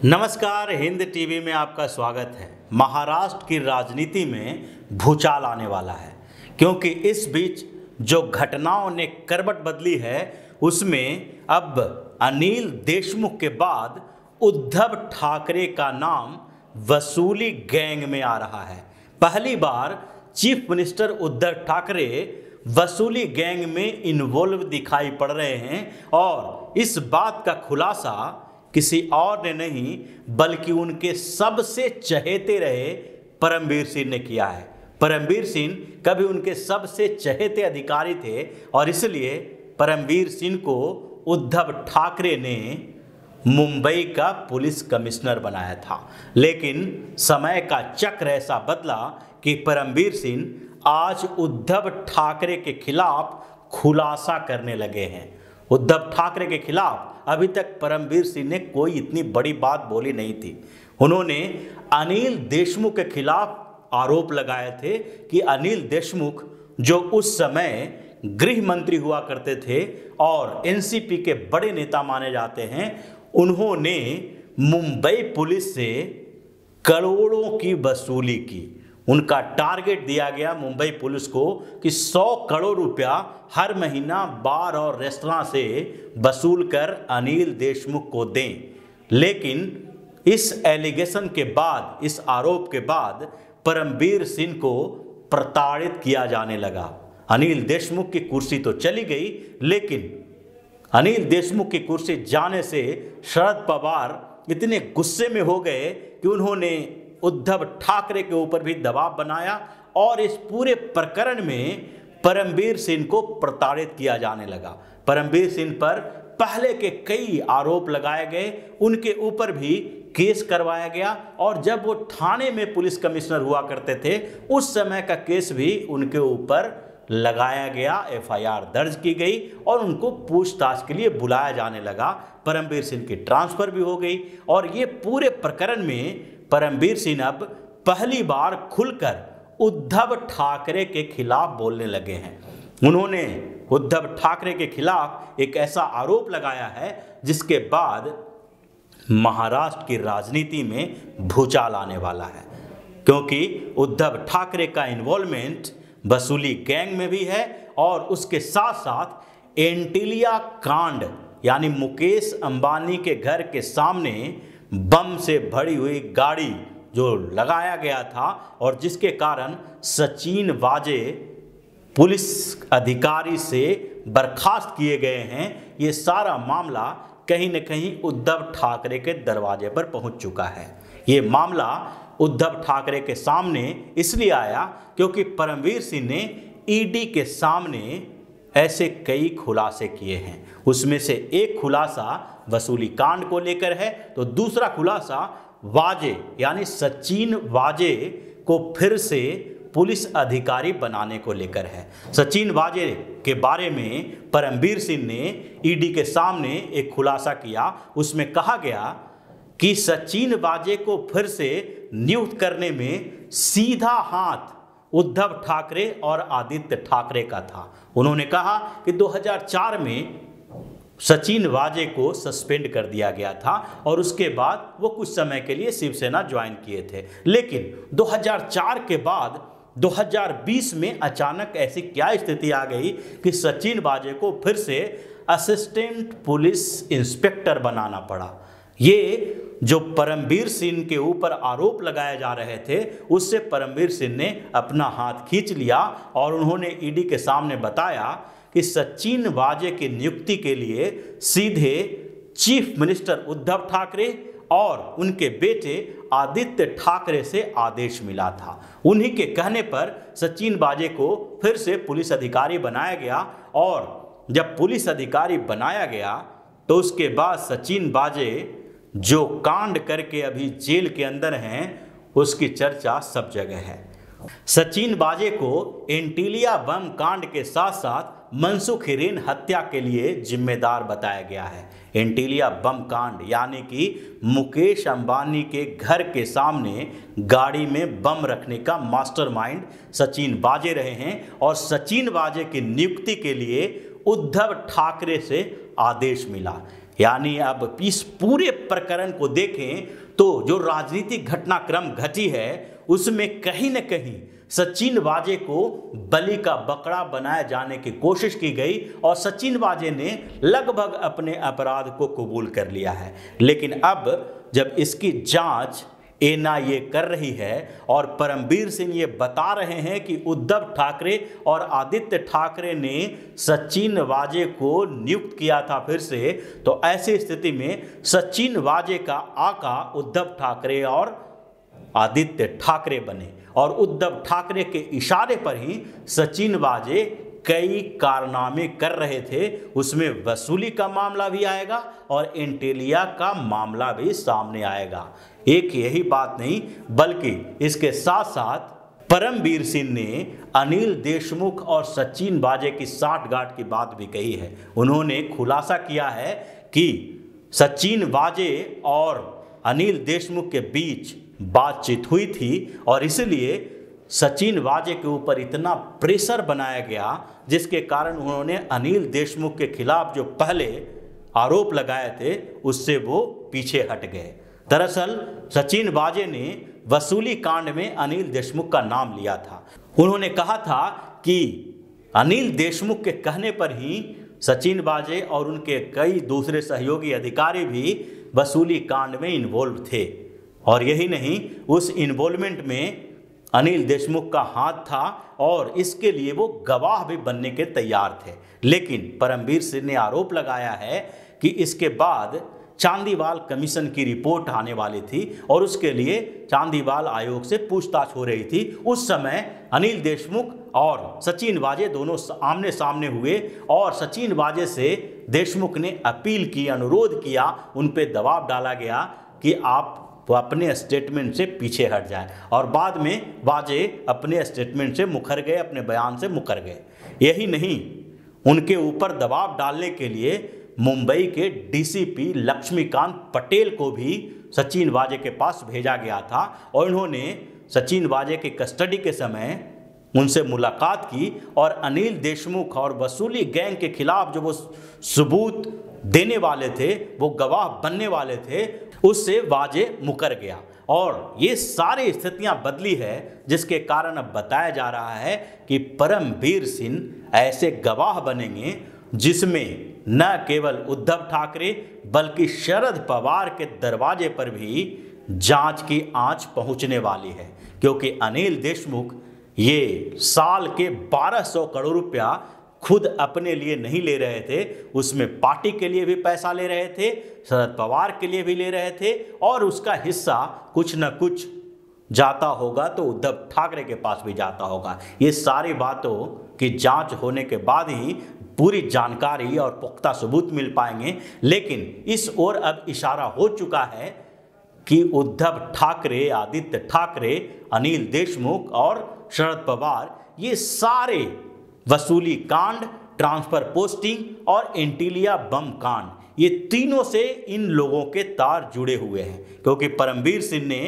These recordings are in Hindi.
नमस्कार, हिंद टीवी में आपका स्वागत है। महाराष्ट्र की राजनीति में भूचाल आने वाला है, क्योंकि इस बीच जो घटनाओं ने करवट बदली है उसमें अब अनिल देशमुख के बाद उद्धव ठाकरे का नाम वसूली गैंग में आ रहा है। पहली बार चीफ मिनिस्टर उद्धव ठाकरे वसूली गैंग में इन्वॉल्व दिखाई पड़ रहे हैं और इस बात का खुलासा किसी और ने नहीं बल्कि उनके सबसे चहेते रहे परमवीर सिंह ने किया है। परमवीर सिंह कभी उनके सबसे चहेते अधिकारी थे और इसलिए परमवीर सिंह को उद्धव ठाकरे ने मुंबई का पुलिस कमिश्नर बनाया था। लेकिन समय का चक्र ऐसा बदला कि परमवीर सिंह आज उद्धव ठाकरे के खिलाफ खुलासा करने लगे हैं। उद्धव ठाकरे के खिलाफ अभी तक परमवीर सिंह ने कोई इतनी बड़ी बात बोली नहीं थी। उन्होंने अनिल देशमुख के खिलाफ आरोप लगाए थे कि अनिल देशमुख जो उस समय गृह मंत्री हुआ करते थे और एनसीपी के बड़े नेता माने जाते हैं, उन्होंने मुंबई पुलिस से करोड़ों की वसूली की। उनका टारगेट दिया गया मुंबई पुलिस को कि 100 करोड़ रुपया हर महीना बार और रेस्तरां से वसूल कर अनिल देशमुख को दें। लेकिन इस एलिगेशन के बाद, इस आरोप के बाद परमवीर सिंह को प्रताड़ित किया जाने लगा। अनिल देशमुख की कुर्सी तो चली गई, लेकिन अनिल देशमुख की कुर्सी जाने से शरद पवार इतने गुस्से में हो गए कि उन्होंने उद्धव ठाकरे के ऊपर भी दबाव बनाया और इस पूरे प्रकरण में परमवीर सिंह को प्रताड़ित किया जाने लगा। परमवीर सिंह पर पहले के कई आरोप लगाए गए, उनके ऊपर भी केस करवाया गया और जब वो थाने में पुलिस कमिश्नर हुआ करते थे उस समय का केस भी उनके ऊपर लगाया गया, एफआईआर दर्ज की गई और उनको पूछताछ के लिए बुलाया जाने लगा। परमवीर सिंह की ट्रांसफर भी हो गई और ये पूरे प्रकरण में परमवीर सिंह अब पहली बार खुलकर उद्धव ठाकरे के खिलाफ बोलने लगे हैं। उन्होंने उद्धव ठाकरे के खिलाफ एक ऐसा आरोप लगाया है जिसके बाद महाराष्ट्र की राजनीति में भूचाल आने वाला है, क्योंकि उद्धव ठाकरे का इन्वॉल्वमेंट वसूली गैंग में भी है और उसके साथ साथ एंटीलिया कांड यानी मुकेश अंबानी के घर के सामने बम से भरी हुई गाड़ी जो लगाया गया था और जिसके कारण सचिन वाजे पुलिस अधिकारी से बर्खास्त किए गए हैं, ये सारा मामला कहीं न कहीं उद्धव ठाकरे के दरवाजे पर पहुंच चुका है। ये मामला उद्धव ठाकरे के सामने इसलिए आया क्योंकि परमवीर सिंह ने ईडी के सामने ऐसे कई खुलासे किए हैं। उसमें से एक खुलासा वसूली कांड को लेकर है तो दूसरा खुलासा वाजे यानी सचिन वाजे को फिर से पुलिस अधिकारी बनाने को लेकर है। सचिन वाजे के बारे में परमवीर सिंह ने ईडी के सामने एक खुलासा किया। उसमें कहा गया कि सचिन वाजे को फिर से नियुक्त करने में सीधा हाथ उद्धव ठाकरे और आदित्य ठाकरे का था। उन्होंने कहा कि 2004 में सचिन वाजे को सस्पेंड कर दिया गया था और उसके बाद वो कुछ समय के लिए शिवसेना ज्वाइन किए थे। लेकिन 2004 के बाद 2020 में अचानक ऐसी क्या स्थिति आ गई कि सचिन वाजे को फिर से असिस्टेंट पुलिस इंस्पेक्टर बनाना पड़ा। ये जो परमवीर सिंह के ऊपर आरोप लगाए जा रहे थे उससे परमवीर सिंह ने अपना हाथ खींच लिया और उन्होंने ईडी के सामने बताया कि सचिन वाजे की नियुक्ति के लिए सीधे चीफ मिनिस्टर उद्धव ठाकरे और उनके बेटे आदित्य ठाकरे से आदेश मिला था। उन्हीं के कहने पर सचिन वाजे को फिर से पुलिस अधिकारी बनाया गया और जब पुलिस अधिकारी बनाया गया तो उसके बाद सचिन वाजे जो कांड करके अभी जेल के अंदर हैं उसकी चर्चा सब जगह है। सचिन वाजे को एंटीलिया बम कांड के साथ साथ मनसुख हिरेन हत्या के लिए जिम्मेदार बताया गया है। एंटीलिया बम कांड यानी कि मुकेश अंबानी के घर के सामने गाड़ी में बम रखने का मास्टरमाइंड सचिन वाजे रहे हैं और सचिन वाजे की नियुक्ति के लिए उद्धव ठाकरे से आदेश मिला। यानी अब इस पूरे प्रकरण को देखें तो जो राजनीतिक घटनाक्रम घटी है उसमें कहीं न कहीं सचिन वाजे को बलि का बकरा बनाए जाने की कोशिश की गई और सचिन वाजे ने लगभग अपने अपराध को कबूल कर लिया है। लेकिन अब जब इसकी जांच एनआईए कर रही है और परमबीर सिंह ये बता रहे हैं कि उद्धव ठाकरे और आदित्य ठाकरे ने सचिन वाजे को नियुक्त किया था फिर से, तो ऐसी स्थिति में सचिन वाजे का आका उद्धव ठाकरे और आदित्य ठाकरे बने और उद्धव ठाकरे के इशारे पर ही सचिन वाजे कई कारनामे कर रहे थे। उसमें वसूली का मामला भी आएगा और एंटेलिया का मामला भी सामने आएगा। एक यही बात नहीं बल्कि इसके साथ साथ परमबीर सिंह ने अनिल देशमुख और सचिन वाजे की साठगांठ की बात भी कही है। उन्होंने खुलासा किया है कि सचिन वाजे और अनिल देशमुख के बीच बातचीत हुई थी और इसलिए सचिन वाजे के ऊपर इतना प्रेशर बनाया गया जिसके कारण उन्होंने अनिल देशमुख के खिलाफ जो पहले आरोप लगाए थे उससे वो पीछे हट गए। दरअसल सचिन वाजे ने वसूली कांड में अनिल देशमुख का नाम लिया था। उन्होंने कहा था कि अनिल देशमुख के कहने पर ही सचिन वाजे और उनके कई दूसरे सहयोगी अधिकारी भी वसूली कांड में इन्वॉल्व थे और यही नहीं, उस इन्वॉल्वमेंट में अनिल देशमुख का हाथ था और इसके लिए वो गवाह भी बनने के तैयार थे। लेकिन परमबीर सिंह ने आरोप लगाया है कि इसके बाद चांदीवाल कमीशन की रिपोर्ट आने वाली थी और उसके लिए चांदीवाल आयोग से पूछताछ हो रही थी। उस समय अनिल देशमुख और सचिन वाजे दोनों आमने सामने हुए और सचिन वाजे से देशमुख ने अपील की, अनुरोध किया, उन पे दबाव डाला गया कि आप वो अपने स्टेटमेंट से पीछे हट जाए और बाद में वाजे अपने स्टेटमेंट से मुकर गए, अपने बयान से मुकर गए। यही नहीं, उनके ऊपर दबाव डालने के लिए मुंबई के डीसीपी लक्ष्मीकांत पटेल को भी सचिन वाजे के पास भेजा गया था और उन्होंने सचिन वाजे की कस्टडी के समय उनसे मुलाकात की और अनिल देशमुख और वसूली गैंग के खिलाफ जो वो सबूत देने वाले थे, वो गवाह बनने वाले थे, उससे वाजे मुकर गया और ये सारी स्थितियां बदली है जिसके कारण अब बताया जा रहा है कि परमबीर सिंह ऐसे गवाह बनेंगे जिसमें न केवल उद्धव ठाकरे बल्कि शरद पवार के दरवाजे पर भी जांच की आंच पहुंचने वाली है। क्योंकि अनिल देशमुख ये साल के 1200 करोड़ रुपया खुद अपने लिए नहीं ले रहे थे, उसमें पार्टी के लिए भी पैसा ले रहे थे, शरद पवार के लिए भी ले रहे थे और उसका हिस्सा कुछ न कुछ जाता होगा तो उद्धव ठाकरे के पास भी जाता होगा। ये सारी बातों की जांच होने के बाद ही पूरी जानकारी और पुख्ता सबूत मिल पाएंगे। लेकिन इस ओर अब इशारा हो चुका है कि उद्धव ठाकरे, आदित्य ठाकरे, अनिल देशमुख और शरद पवार ये सारे वसूली कांड, ट्रांसफर पोस्टिंग और एंटीलिया बम कांड, ये तीनों से इन लोगों के तार जुड़े हुए हैं। क्योंकि परमबीर सिंह ने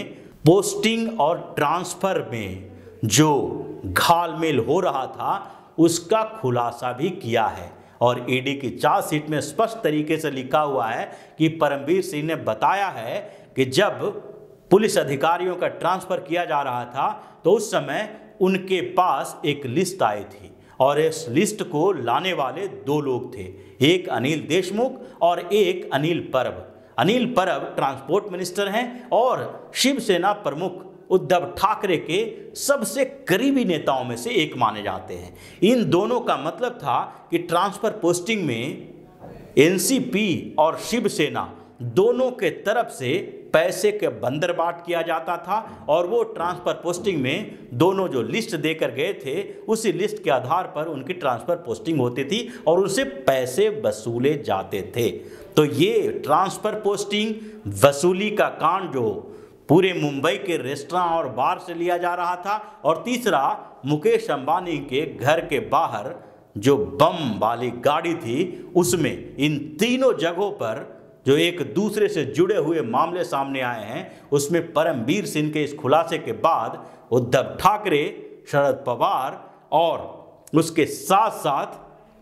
पोस्टिंग और ट्रांसफर में जो घालमेल हो रहा था उसका खुलासा भी किया है और ईडी की चार्जशीट में स्पष्ट तरीके से लिखा हुआ है कि परमबीर सिंह ने बताया है कि जब पुलिस अधिकारियों का ट्रांसफर किया जा रहा था तो उस समय उनके पास एक लिस्ट आई थी और इस लिस्ट को लाने वाले दो लोग थे, एक अनिल देशमुख और एक अनिल परब। अनिल परब ट्रांसपोर्ट मिनिस्टर हैं और शिवसेना प्रमुख उद्धव ठाकरे के सबसे करीबी नेताओं में से एक माने जाते हैं। इन दोनों का मतलब था कि ट्रांसफर पोस्टिंग में एनसीपी और शिवसेना दोनों के तरफ से पैसे के बंदरबाट किया जाता था और वो ट्रांसफर पोस्टिंग में दोनों जो लिस्ट देकर गए थे उसी लिस्ट के आधार पर उनकी ट्रांसफर पोस्टिंग होती थी और उनसे पैसे वसूले जाते थे। तो ये ट्रांसफर पोस्टिंग वसूली का कांड जो पूरे मुंबई के रेस्टोरेंट और बार से लिया जा रहा था और तीसरा मुकेश अंबानी के घर के बाहर जो बम वाली गाड़ी थी उसमें, इन तीनों जगहों पर जो एक दूसरे से जुड़े हुए मामले सामने आए हैं उसमें परमबीर सिंह के इस खुलासे के बाद उद्धव ठाकरे, शरद पवार और उसके साथ साथ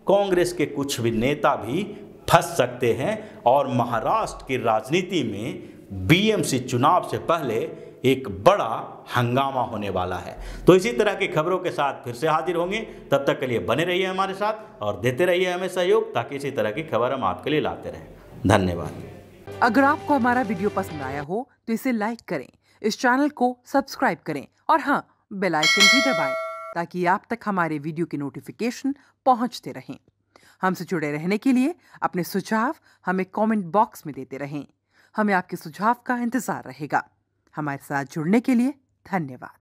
कांग्रेस के कुछ भी नेता भी फंस सकते हैं और महाराष्ट्र की राजनीति में बीएमसी चुनाव से पहले एक बड़ा हंगामा होने वाला है। तो इसी तरह की खबरों के साथ फिर से हाजिर होंगे। तब तक के लिए बने रहिए हमारे साथ और देते रहिए हमें सहयोग, ताकि इसी तरह की खबर हम आपके लिए लाते रहें। धन्यवाद। अगर आपको हमारा वीडियो पसंद आया हो तो इसे लाइक करें, इस चैनल को सब्सक्राइब करें और हाँ, बेल आइकन भी दबाएं ताकि आप तक हमारे वीडियो की नोटिफिकेशन पहुंचते रहें। हमसे जुड़े रहने के लिए अपने सुझाव हमें कमेंट बॉक्स में देते रहें। हमें आपके सुझाव का इंतजार रहेगा। हमारे साथ जुड़ने के लिए धन्यवाद।